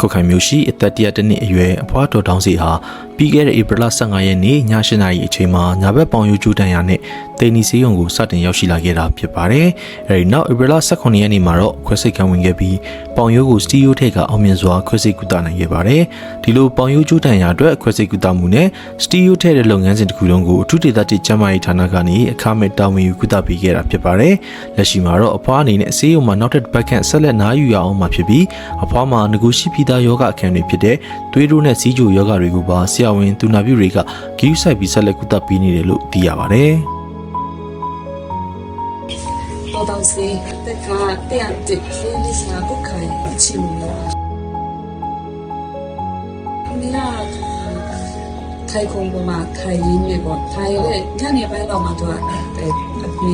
ခုတ်ခိုင်မျိုးရှိအသက်100နှစ်အရွယ်အဖွားတော်တောင်းစီဟာပြီးခဲ့တဲ့ဧပြီလ15ရက်နေ့ည8:00နာရီအချိန်မှာညာဘက်ပေါင်ရိုးကျူးတန်ရာနဲ့တေနီစီယုံကိုစတင်ရောက်ရှိလာခဲ့တာဖြစ်ပါတယ်။အဲဒီနောက်ဧပြီလ18ရက်နေ့မှာတော့ခွဲစိတ်ခံဝင်ခဲ့ပြီးပေါင်ရိုးကိုစတီယိုထက်ကအောင်မြင်စွာခွဲစိတ်ကုသနိုင်ခဲ့ပါတယ်။ဒီလိုပေါင်ရိုးကျူးတန်ရာအတွက်ခွဲစိတ်ကုသမှုနဲ့စတီယိုထက်တဲ့လုပ်ငန်းစဉ်တစ်ခုလုံးကိုအထူးဒေသတစ်ကျန်းမာရေးဌာနကနေအခမဲ့တာဝန်ယူကုသပေးခဲ့တာဖြစ်ပါတယ်။လက်ရှိမှာတော့အဖွားအနေနဲ့ဆေးရုံမှာနောက်ထပ်တစ်ပတ်ခန့်ဆက်လက်နားယူရအောင်မှာဖြစ်ပြီးအဖွားမှာငကိုရှိပြီးသားယောဂအခန်းတွေဖြစ်တဲ့သွေးတိုးနဲ့စီးချိုယောဂတွေကိုပါဆရာဝန်သူနာပြုတွေကဂရုစိုက်ပြီးဆက်လက်ကုသပေးနေတယ်လို့သိရပါတယ်။တော်တော်စီတက်ကတဲ့တဲ့လေးစားပုတ်ခိုင်ချင်လို့မင်းကထိုင်ခုံပေါ်မှာထိုင်ရင်းနေပေါ့ထိုင်ရဲ့ညနေပိုင်းတော့မှတော့အပြေ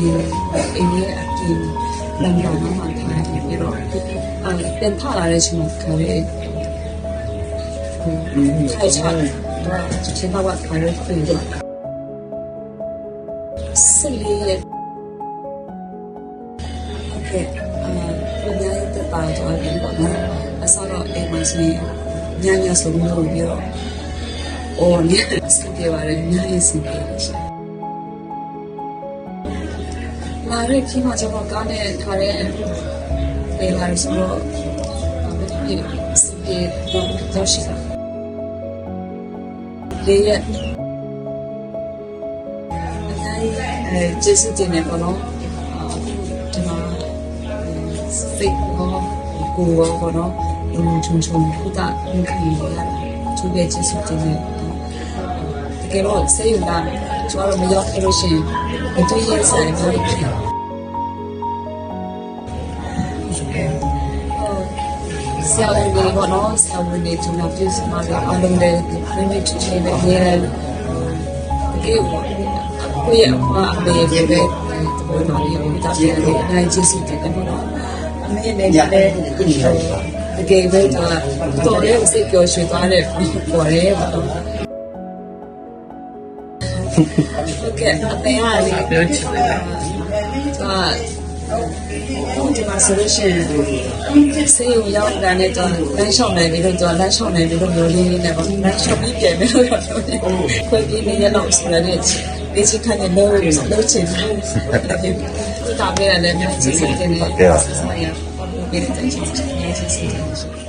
အင်းရဲ့အပြေလမ်းကြောင်းမှာထိုင်ပြီးတော့ပြန်ထလာတဲ့ချိန်မှာခါလေးထိုင်ချတယ်တော့ချိန်တော့ခါလေးပြေတော့ဆက်လေးရဲ့ဘယ်လိုလဲတဲ့ပါတော့ဒီပေါ့နော်အစားတော့အိမ်မှာဆိုရင်ညဆိုလို့ပြီးတော့အော်ညစပြပါရညရေးစီပြလာရခိမကျွန်တော်ကနေထားတဲ့လေလာဆိုတော့ဒီစီပြတော့ရှိတာလေရဲ့ကျေးဇူးတင်နေပါတော့ဒီမှာစိတ်ကိုကိုယ်ကိုတော့ချုံခုတာဒီရတာသူရဲ့ကျေးဇူးတင်နေတကယ်တော့စိတ်ယူလာကျွန်တော်မရောက်ခဲ့လို့ရှိရင်အတူရဲ့ဆိုင်မျိုးဖြစ်ဆရာဝန်တွေကတော့ဆရာဝန်တွေကျွန်တော်ပြုစုမှာလည်းအားလုံးလည်းနည်းနည်းချစ်ချင်နေတယ်တကယ်ကိုရဲ့အမအမေတွေပဲတော်တော်လေးကိုတားတယ်နိုင်ကျေးဇူးတင်တယ်ပေါ့အမေနဲ့လည်းတကယ်ပဲတော်လေးစိတ်ကြော်ရွှင်သွားတဲ့ပေါ်ရဲပါတော့โอเคအမေကလည်းပြောချင်တယ်ဒီမှာဆိုလို့ရှိရင်ဆေးရုံရောက်တာနဲ့တော့လမ်းလျှောက်နိုင်ပြီးတော့လမ်းလျှောက်နိုင်ပြီးတော့မျိုးလေးနဲ့ပေါ့လမ်းလျှောက်ပြီးပြန်ပြီးတော့ခွင့်ပြီးနေရတော့ဆိုတဲ့ဒီစခန်းနဲ့လို့ချင်တယ်ဒါပဲလည်းများချစ်စတဲ့နေရာဆက်ရအောင်ဒီတဲ့ချစ်